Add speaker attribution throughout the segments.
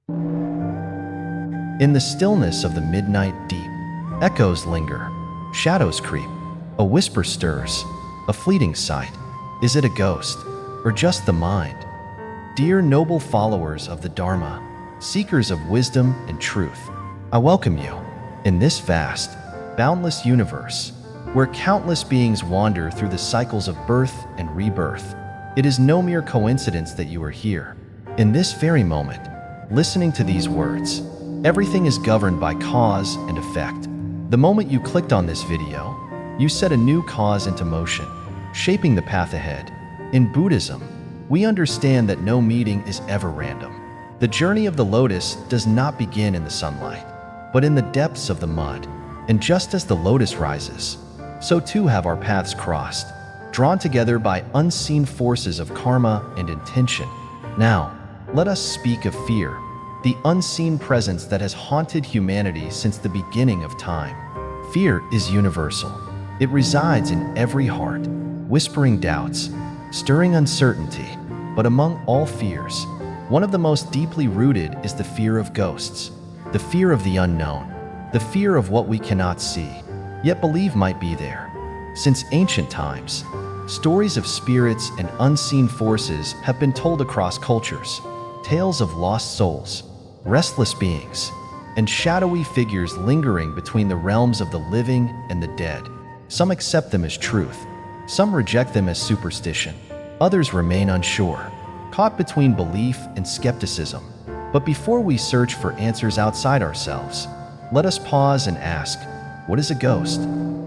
Speaker 1: In the stillness of the midnight deep, echoes linger, shadows creep, a whisper stirs, a fleeting sight. Is it a ghost, or just the mind? Dear noble followers of the Dharma, seekers of wisdom and truth, I welcome you. In this vast, boundless universe, where countless beings wander through the cycles of birth and rebirth, it is no mere coincidence that you are here. In this very moment, listening to these words, everything is governed by cause and effect. The moment you clicked on this video, you set a new cause into motion, shaping the path ahead. In Buddhism, we understand that no meeting is ever random. The journey of the lotus does not begin in the sunlight, but in the depths of the mud. And just as the lotus rises, so too have our paths crossed, drawn together by unseen forces of karma and intention. Now, let us speak of fear, the unseen presence that has haunted humanity since the beginning of time. Fear is universal. It resides in every heart, whispering doubts, stirring uncertainty. But among all fears, one of the most deeply rooted is the fear of ghosts, the fear of the unknown, the fear of what we cannot see, yet believe might be there. Since ancient times, stories of spirits and unseen forces have been told across cultures, tales of lost souls, restless beings, and shadowy figures lingering between the realms of the living and the dead. Some accept them as truth, some reject them as superstition, others remain unsure, caught between belief and skepticism. But before we search for answers outside ourselves, let us pause and ask, what is a ghost?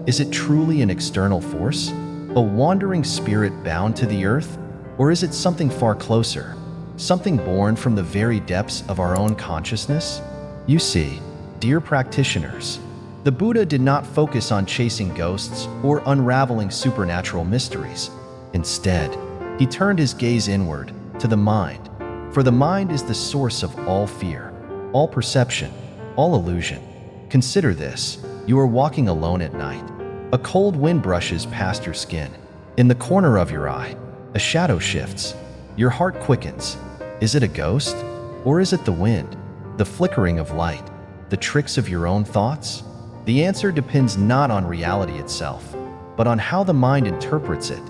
Speaker 1: Is it truly an external force, a wandering spirit bound to the earth? Or is it something far closer, something born from the very depths of our own consciousness? You see, dear practitioners, the Buddha did not focus on chasing ghosts or unraveling supernatural mysteries. Instead, he turned his gaze inward, to the mind. For the mind is the source of all fear, all perception, all illusion. Consider this: you are walking alone at night. A cold wind brushes past your skin. In the corner of your eye, a shadow shifts. Your heart quickens. Is it a ghost? Or is it the wind, the flickering of light, the tricks of your own thoughts? The answer depends not on reality itself, but on how the mind interprets it.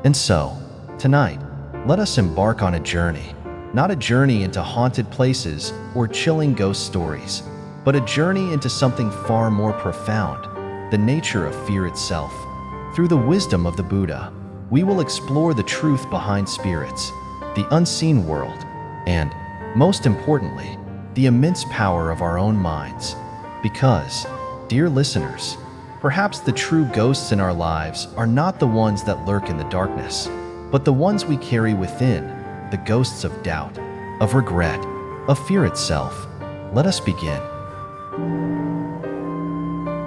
Speaker 1: And so, tonight, let us embark on a journey. Not a journey into haunted places or chilling ghost stories, but a journey into something far more profound, the nature of fear itself. Through the wisdom of the Buddha, we will explore the truth behind spirits, the unseen world, and, most importantly, the immense power of our own minds. Because, dear listeners, perhaps the true ghosts in our lives are not the ones that lurk in the darkness, but the ones we carry within, the ghosts of doubt, of regret, of fear itself. Let us begin.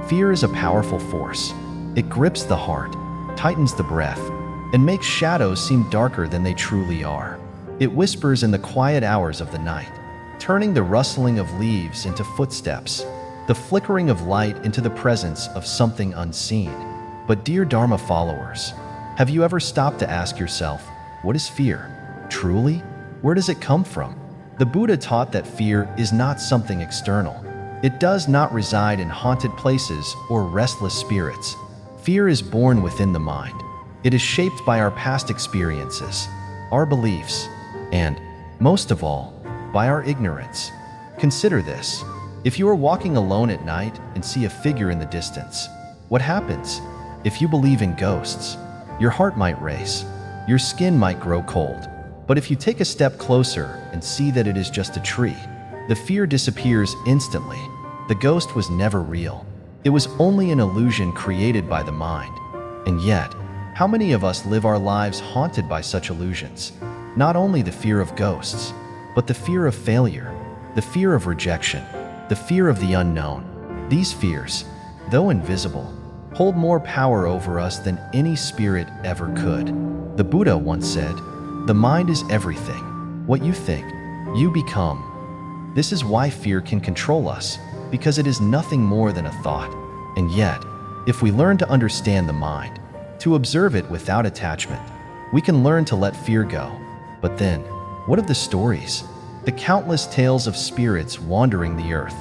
Speaker 1: Fear is a powerful force. It grips the heart, tightens the breath, and makes shadows seem darker than they truly are. It whispers in the quiet hours of the night, turning the rustling of leaves into footsteps, the flickering of light into the presence of something unseen. But dear Dharma followers, have you ever stopped to ask yourself, what is fear? Truly? Where does it come from? The Buddha taught that fear is not something external. It does not reside in haunted places or restless spirits. Fear is born within the mind. It is shaped by our past experiences, our beliefs, and, most of all, by our ignorance. Consider this. If you are walking alone at night and see a figure in the distance, what happens? If you believe in ghosts, your heart might race, your skin might grow cold. But if you take a step closer and see that it is just a tree, the fear disappears instantly. The ghost was never real. It was only an illusion created by the mind. And yet, how many of us live our lives haunted by such illusions? Not only the fear of ghosts, but the fear of failure, the fear of rejection, the fear of the unknown. These fears, though invisible, hold more power over us than any spirit ever could. The Buddha once said, "The mind is everything. What you think, you become." This is why fear can control us, because it is nothing more than a thought. And yet, if we learn to understand the mind, to observe it without attachment, we can learn to let fear go. But then, what of the stories? the countless tales of spirits wandering the earth,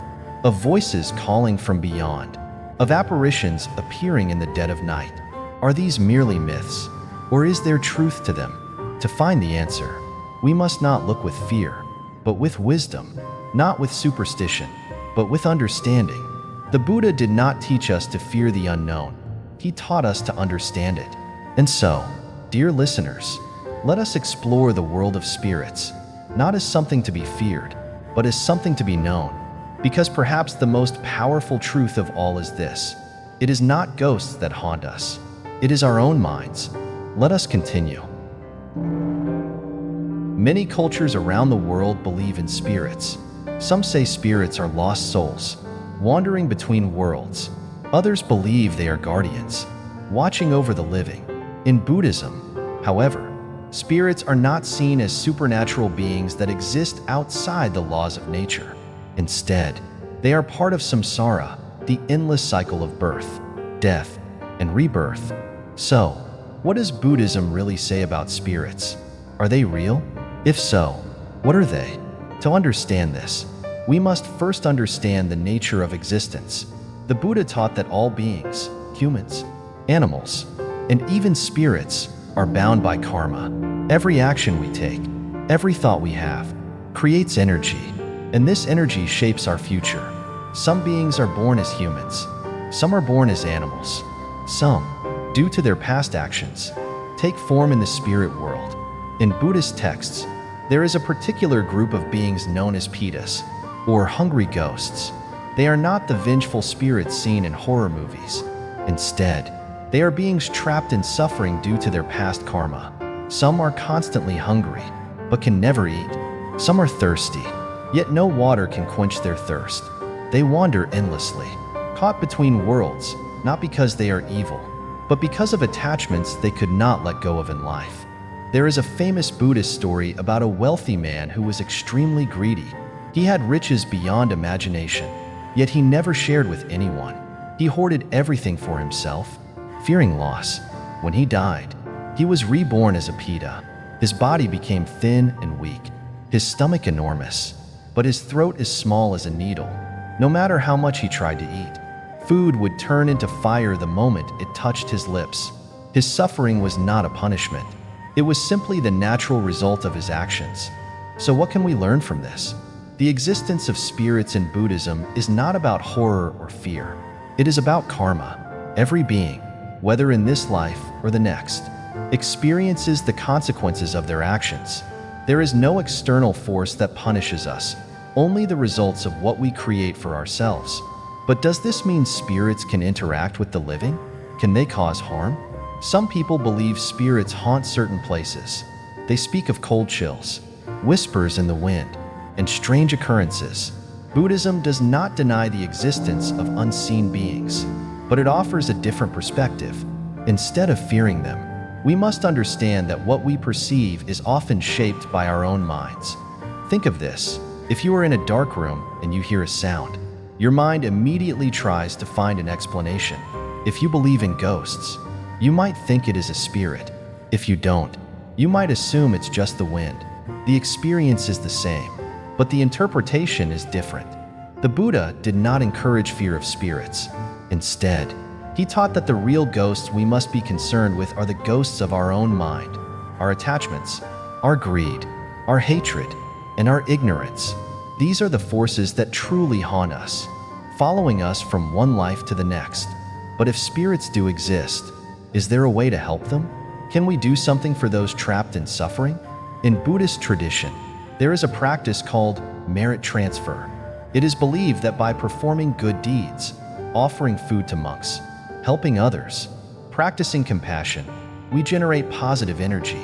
Speaker 1: of voices calling from beyond, of apparitions appearing in the dead of night. Are these merely myths, or is there truth to them? To find the answer, we must not look with fear, but with wisdom, not with superstition, but with understanding. The Buddha did not teach us to fear the unknown. He taught us to understand it. And so, dear listeners, let us explore the world of spirits, not as something to be feared, but as something to be known. Because perhaps the most powerful truth of all is this: it is not ghosts that haunt us, it is our own minds. Let us continue. Many cultures around the world believe in spirits. Some say spirits are lost souls, wandering between worlds. Others believe they are guardians, watching over the living. In Buddhism, however, spirits are not seen as supernatural beings that exist outside the laws of nature. Instead, they are part of samsara, the endless cycle of birth, death, and rebirth. So, what does Buddhism really say about spirits? Are they real? If so, what are they? To understand this, we must first understand the nature of existence. The Buddha taught that all beings, humans, animals, and even spirits, are bound by karma. Every action we take, every thought we have, creates energy, and this energy shapes our future. Some beings are born as humans, some are born as animals. Some, due to their past actions, take form in the spirit world. In Buddhist texts, there is a particular group of beings known as Pitas, or hungry ghosts. They are not the vengeful spirits seen in horror movies. Instead, they are beings trapped in suffering due to their past karma. Some are constantly hungry, but can never eat. Some are thirsty, yet no water can quench their thirst. They wander endlessly, caught between worlds, not because they are evil, but because of attachments they could not let go of in life. There is a famous Buddhist story about a wealthy man who was extremely greedy. He had riches beyond imagination, yet he never shared with anyone. He hoarded everything for himself, fearing loss. When he died, he was reborn as a Pita. His body became thin and weak, his stomach enormous, but his throat as small as a needle. No matter how much he tried to eat, food would turn into fire the moment it touched his lips. His suffering was not a punishment. It was simply the natural result of his actions. So what can we learn from this? The existence of spirits in Buddhism is not about horror or fear. It is about karma. Every being, whether in this life or the next, experiences the consequences of their actions. There is no external force that punishes us, only the results of what we create for ourselves. But does this mean spirits can interact with the living? Can they cause harm? Some people believe spirits haunt certain places. They speak of cold chills, whispers in the wind, and strange occurrences. Buddhism does not deny the existence of unseen beings, but it offers a different perspective. Instead of fearing them, we must understand that what we perceive is often shaped by our own minds. Think of this: if you are in a dark room and you hear a sound, your mind immediately tries to find an explanation. If you believe in ghosts, you might think it is a spirit. If you don't, you might assume it's just the wind. The experience is the same, but the interpretation is different. The Buddha did not encourage fear of spirits. Instead, he taught that the real ghosts we must be concerned with are the ghosts of our own mind, our attachments, our greed, our hatred, and our ignorance. These are the forces that truly haunt us, following us from one life to the next. But if spirits do exist, is there a way to help them? Can we do something for those trapped in suffering? In Buddhist tradition, there is a practice called merit transfer. It is believed that by performing good deeds, offering food to monks, helping others, practicing compassion, we generate positive energy.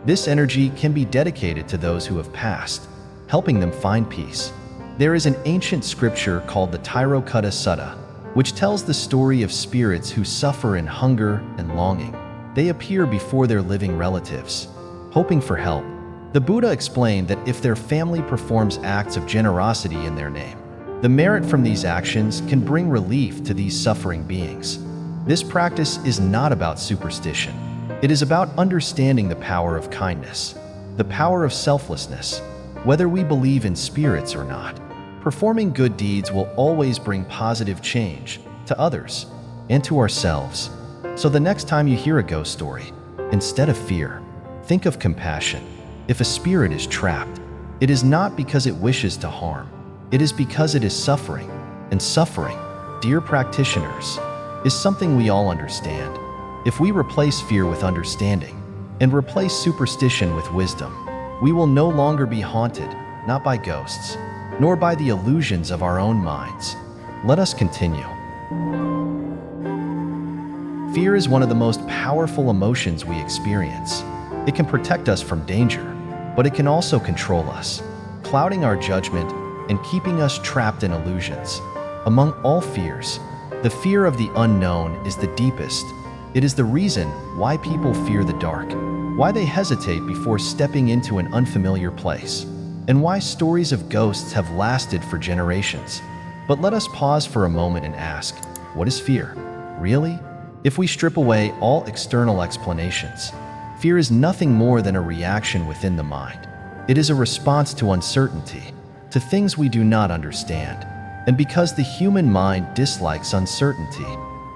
Speaker 1: This energy can be dedicated to those who have passed, helping them find peace. There is an ancient scripture called the Tirokutta Sutta, which tells the story of spirits who suffer in hunger and longing. They appear before their living relatives, hoping for help. The Buddha explained that if their family performs acts of generosity in their name, the merit from these actions can bring relief to these suffering beings. This practice is not about superstition. It is about understanding the power of kindness, the power of selflessness, whether we believe in spirits or not. Performing good deeds will always bring positive change to others and to ourselves. So the next time you hear a ghost story, instead of fear, think of compassion. If a spirit is trapped, it is not because it wishes to harm. It is because it is suffering. And suffering, dear practitioners, is something we all understand. If we replace fear with understanding and replace superstition with wisdom, we will no longer be haunted, not by ghosts, nor by the illusions of our own minds. Let us continue. Fear is one of the most powerful emotions we experience. It can protect us from danger, but it can also control us, clouding our judgment and keeping us trapped in illusions. Among all fears, the fear of the unknown is the deepest. It is the reason why people fear the dark, why they hesitate before stepping into an unfamiliar place, and why stories of ghosts have lasted for generations. But let us pause for a moment and ask, what is fear? Really? If we strip away all external explanations, fear is nothing more than a reaction within the mind. It is a response to uncertainty, to things we do not understand. And because the human mind dislikes uncertainty,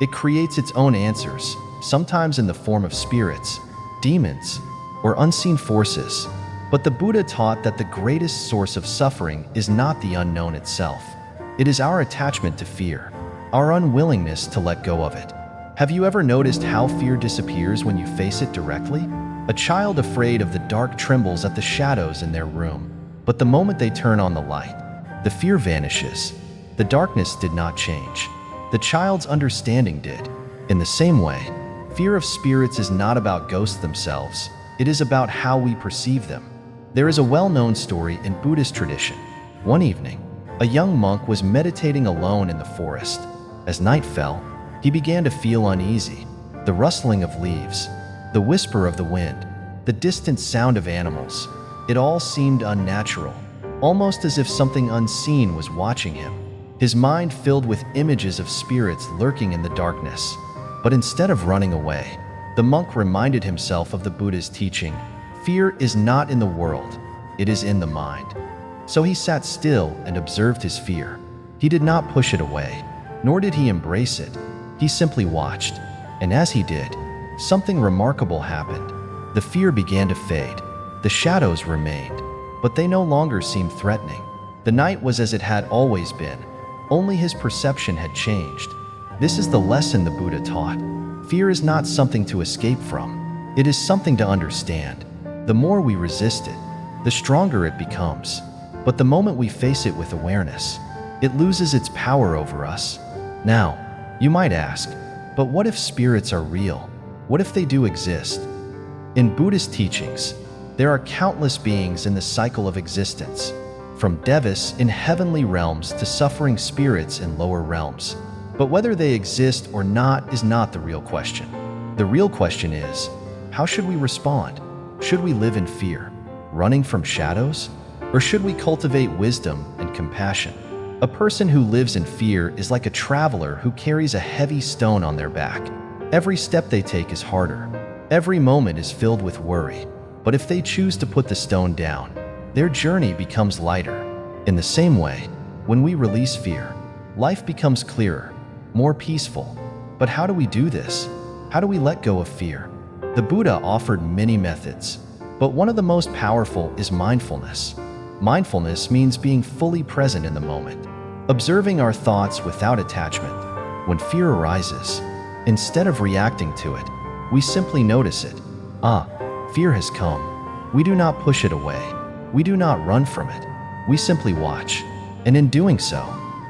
Speaker 1: it creates its own answers, sometimes in the form of spirits, demons, or unseen forces. But the Buddha taught that the greatest source of suffering is not the unknown itself. It is our attachment to fear, our unwillingness to let go of it. Have you ever noticed how fear disappears when you face it directly? A child afraid of the dark trembles at the shadows in their room, but the moment they turn on the light, the fear vanishes. The darkness did not change. The child's understanding did. In the same way, fear of spirits is not about ghosts themselves. It is about how we perceive them. There is a well-known story in Buddhist tradition. One evening, a young monk was meditating alone in the forest. As night fell, he began to feel uneasy. The rustling of leaves, the whisper of the wind, the distant sound of animals, it all seemed unnatural, almost as if something unseen was watching him. His mind filled with images of spirits lurking in the darkness. But instead of running away, the monk reminded himself of the Buddha's teaching. Fear is not in the world, it is in the mind. So he sat still and observed his fear. He did not push it away, nor did he embrace it. He simply watched, and as he did, something remarkable happened. The fear began to fade. The shadows remained, but they no longer seemed threatening. The night was as it had always been, only his perception had changed. This is the lesson the Buddha taught. Fear is not something to escape from. It is something to understand. The more we resist it, the stronger it becomes. But the moment we face it with awareness, it loses its power over us. Now, you might ask, but what if spirits are real? What if they do exist? In Buddhist teachings, there are countless beings in the cycle of existence, from devas in heavenly realms to suffering spirits in lower realms. But whether they exist or not is not the real question. The real question is, how should we respond? Should we live in fear, running from shadows? Or should we cultivate wisdom and compassion? A person who lives in fear is like a traveler who carries a heavy stone on their back. Every step they take is harder. Every moment is filled with worry. But if they choose to put the stone down, their journey becomes lighter. In the same way, when we release fear, life becomes clearer, more peaceful. But how do we do this? How do we let go of fear? The Buddha offered many methods, but one of the most powerful is mindfulness. Mindfulness means being fully present in the moment, observing our thoughts without attachment. When fear arises, instead of reacting to it, we simply notice it. Fear has come. We do not push it away. We do not run from it. We simply watch. And in doing so,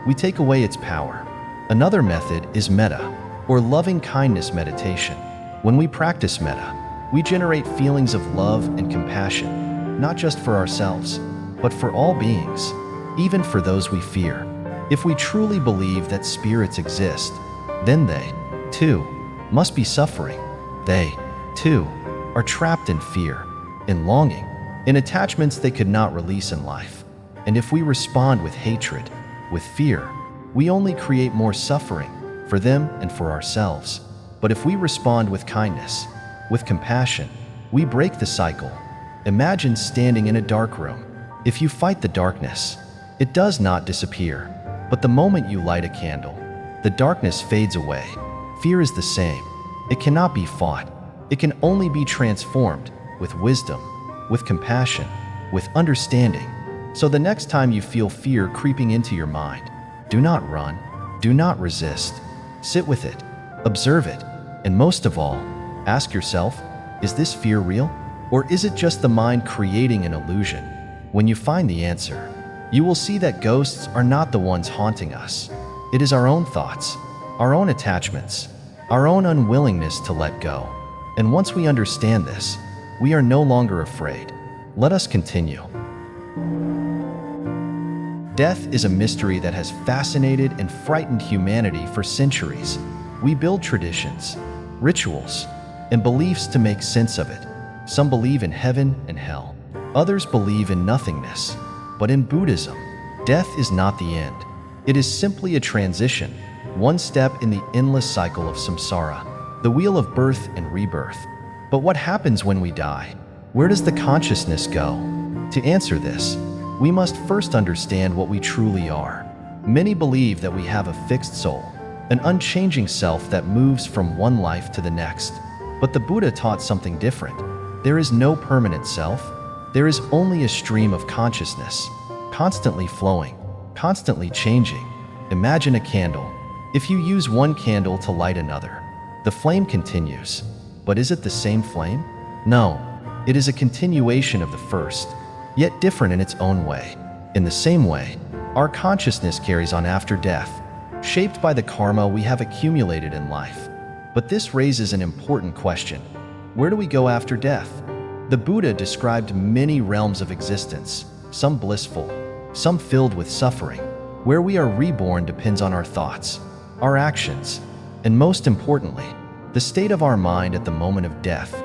Speaker 1: we take away its power. Another method is metta, or loving kindness meditation. When we practice metta, we generate feelings of love and compassion, not just for ourselves, but for all beings, even for those we fear. If we truly believe that spirits exist, then they, too, must be suffering. They, too, are trapped in fear, in longing, in attachments they could not release in life. And if we respond with hatred, with fear, we only create more suffering for them and for ourselves. But if we respond with kindness, with compassion, we break the cycle. Imagine standing in a dark room. If you fight the darkness, it does not disappear. But the moment you light a candle, the darkness fades away. Fear is the same. It cannot be fought. It can only be transformed with wisdom, with compassion, with understanding. So the next time you feel fear creeping into your mind, do not run, do not resist. Sit with it, observe it, and most of all, ask yourself, is this fear real? Or is it just the mind creating an illusion? When you find the answer, you will see that ghosts are not the ones haunting us. It is our own thoughts, our own attachments, our own unwillingness to let go. And once we understand this, we are no longer afraid. Let us continue. Death is a mystery that has fascinated and frightened humanity for centuries. We build traditions, rituals, and beliefs to make sense of it. Some believe in heaven and hell. Others believe in nothingness. But in Buddhism, death is not the end. It is simply a transition, one step in the endless cycle of samsara, the wheel of birth and rebirth. But what happens when we die? Where does the consciousness go? To answer this, we must first understand what we truly are. Many believe that we have a fixed soul, an unchanging self that moves from one life to the next. But the Buddha taught something different. There is no permanent self. There is only a stream of consciousness, constantly flowing, constantly changing. Imagine a candle. If you use one candle to light another, the flame continues. But is it the same flame? No, it is a continuation of the first, yet different in its own way. In the same way, our consciousness carries on after death, shaped by the karma we have accumulated in life. But this raises an important question. Where do we go after death? The Buddha described many realms of existence, some blissful, some filled with suffering. Where we are reborn depends on our thoughts, our actions, and most importantly, the state of our mind at the moment of death.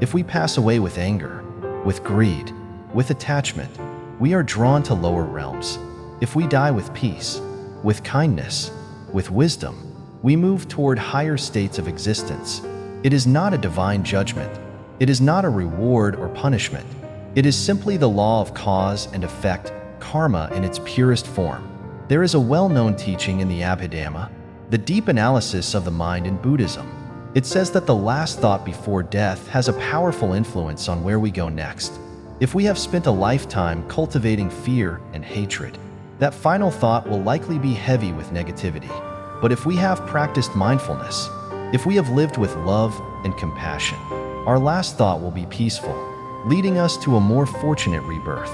Speaker 1: If we pass away with anger, with greed, with attachment, we are drawn to lower realms. If we die with peace, with kindness, with wisdom, we move toward higher states of existence. It is not a divine judgment. It is not a reward or punishment. It is simply the law of cause and effect, karma in its purest form. There is a well-known teaching in the Abhidhamma, the deep analysis of the mind in Buddhism. It says that the last thought before death has a powerful influence on where we go next. If we have spent a lifetime cultivating fear and hatred, that final thought will likely be heavy with negativity. But if we have practiced mindfulness, if we have lived with love and compassion, our last thought will be peaceful, leading us to a more fortunate rebirth.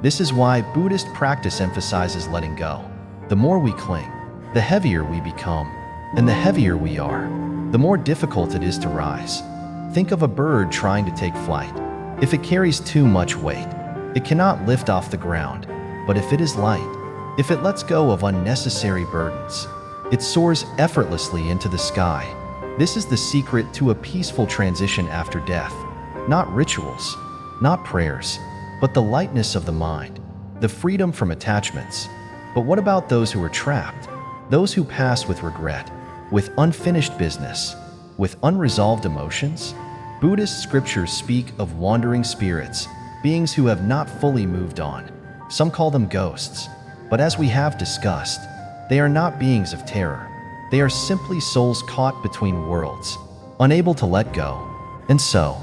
Speaker 1: This is why Buddhist practice emphasizes letting go. The more we cling, the heavier we become, and the heavier we are, the more difficult it is to rise. Think of a bird trying to take flight. If it carries too much weight, it cannot lift off the ground. But if it is light, if it lets go of unnecessary burdens, it soars effortlessly into the sky. This is the secret to a peaceful transition after death. Not rituals, not prayers, but the lightness of the mind, the freedom from attachments. But what about those who are trapped? Those who pass with regret, with unfinished business, with unresolved emotions? Buddhist scriptures speak of wandering spirits, beings who have not fully moved on. Some call them ghosts, but as we have discussed, they are not beings of terror. They are simply souls caught between worlds, unable to let go. And so,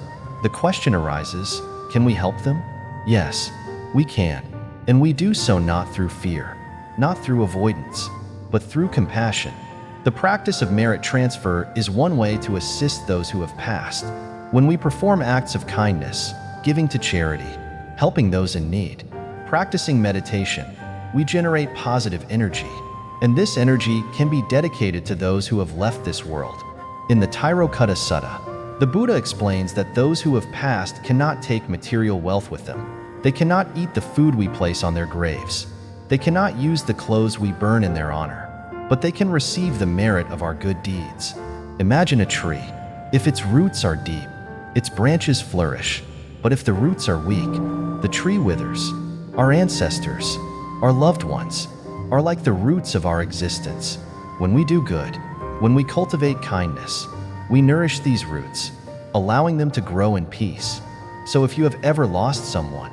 Speaker 1: the question arises, can we help them? Yes, we can. And we do so not through fear, not through avoidance, but through compassion. The practice of merit transfer is one way to assist those who have passed. When we perform acts of kindness, giving to charity, helping those in need, practicing meditation, we generate positive energy. And this energy can be dedicated to those who have left this world. In the Tirokutta Sutta, the Buddha explains that those who have passed cannot take material wealth with them. They cannot eat the food we place on their graves. They cannot use the clothes we burn in their honor. But they can receive the merit of our good deeds. Imagine a tree. If its roots are deep, its branches flourish. But if the roots are weak, the tree withers. Our ancestors, our loved ones, are like the roots of our existence. When we do good, when we cultivate kindness, we nourish these roots, allowing them to grow in peace. So if you have ever lost someone,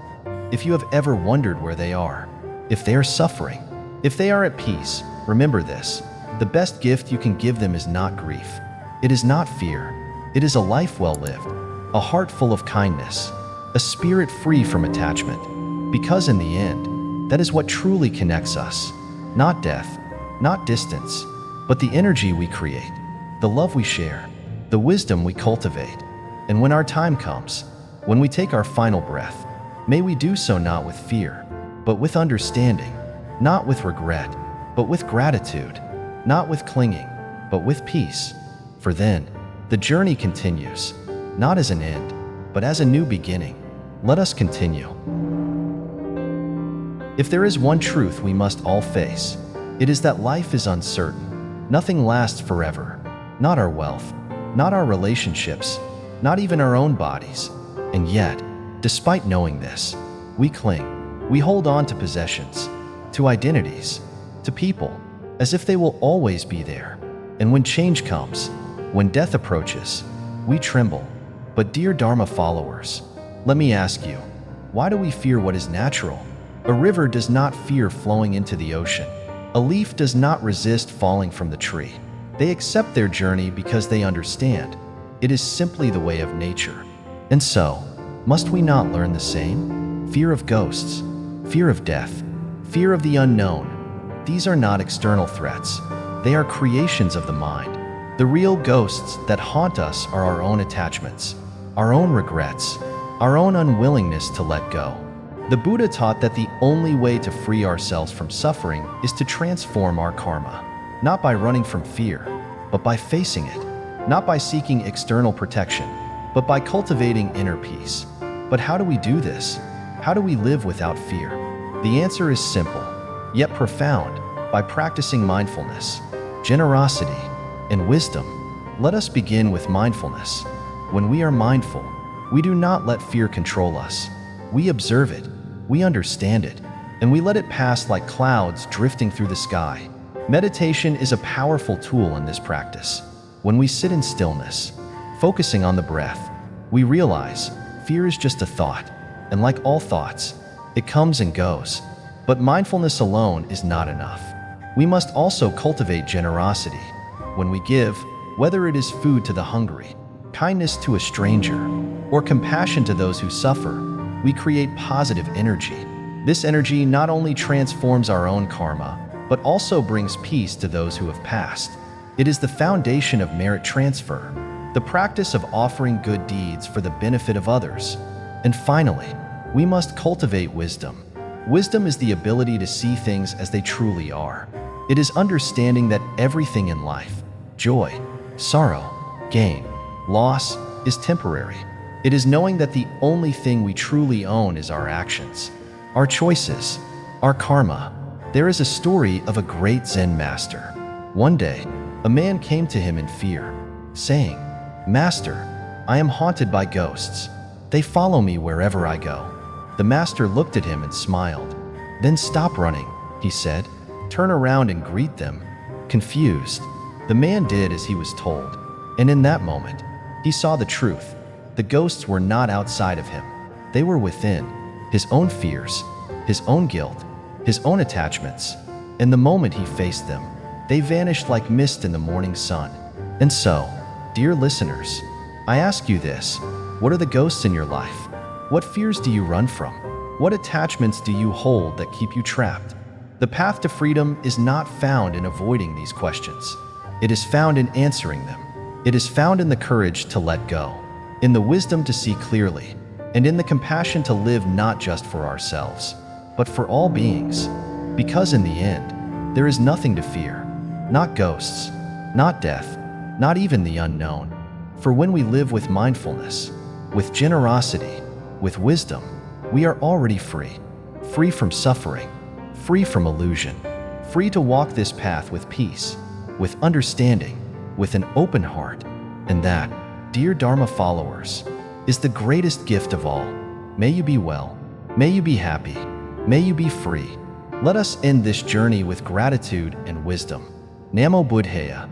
Speaker 1: if you have ever wondered where they are, if they are suffering, if they are at peace, remember this: the best gift you can give them is not grief. It is not fear. It is a life well lived, a heart full of kindness, a spirit free from attachment. Because in the end, that is what truly connects us. Not death, not distance, but the energy we create, the love we share, the wisdom we cultivate. And when our time comes, when we take our final breath, may we do so not with fear, but with understanding, not with regret, but with gratitude, not with clinging, but with peace. For then, the journey continues, not as an end, but as a new beginning. Let us continue. If there is one truth we must all face, it is that life is uncertain. Nothing lasts forever. Not our wealth, not our relationships, not even our own bodies. And yet, despite knowing this, we cling. We hold on to possessions, to identities, to people, as if they will always be there. And when change comes, when death approaches, we tremble. But dear Dharma followers, let me ask you, why do we fear what is natural? A river does not fear flowing into the ocean. A leaf does not resist falling from the tree. They accept their journey because they understand. It is simply the way of nature. And so, must we not learn the same? Fear of ghosts, fear of death, fear of the unknown. These are not external threats. They are creations of the mind. The real ghosts that haunt us are our own attachments, our own regrets, our own unwillingness to let go. The Buddha taught that the only way to free ourselves from suffering is to transform our karma, not by running from fear, but by facing it, not by seeking external protection, but by cultivating inner peace. But how do we do this? How do we live without fear? The answer is simple, yet profound: by practicing mindfulness, generosity, and wisdom. Let us begin with mindfulness. When we are mindful, we do not let fear control us. We observe it, we understand it, and we let it pass like clouds drifting through the sky. Meditation is a powerful tool in this practice. When we sit in stillness, focusing on the breath, we realize fear is just a thought, and like all thoughts, it comes and goes. But mindfulness alone is not enough. We must also cultivate generosity. When we give, whether it is food to the hungry, kindness to a stranger, or compassion to those who suffer, we create positive energy. This energy not only transforms our own karma, but also brings peace to those who have passed. It is the foundation of merit transfer, the practice of offering good deeds for the benefit of others. And finally, we must cultivate wisdom. Wisdom is the ability to see things as they truly are. It is understanding that everything in life, joy, sorrow, gain, loss, is temporary. It is knowing that the only thing we truly own is our actions, our choices, our karma. There is a story of a great Zen master. One day, a man came to him in fear, saying, "Master, I am haunted by ghosts. They follow me wherever I go." The master looked at him and smiled. "Then stop running," he said. "Turn around and greet them." Confused, the man did as he was told. And in that moment, he saw the truth. The ghosts were not outside of him. They were within, his own fears, his own guilt, his own attachments. And the moment he faced them, they vanished like mist in the morning sun. And so, dear listeners, I ask you this: what are the ghosts in your life? What fears do you run from? What attachments do you hold that keep you trapped? The path to freedom is not found in avoiding these questions. It is found in answering them. It is found in the courage to let go, in the wisdom to see clearly, and in the compassion to live not just for ourselves, but for all beings. Because in the end, there is nothing to fear, not ghosts, not death, not even the unknown. For when we live with mindfulness, with generosity, with wisdom, we are already free, free from suffering, free from illusion, free to walk this path with peace, with understanding, with an open heart. And that, dear Dharma followers, is the greatest gift of all. May you be well, may you be happy, may you be free. Let us end this journey with gratitude and wisdom. Namo Buddhaya.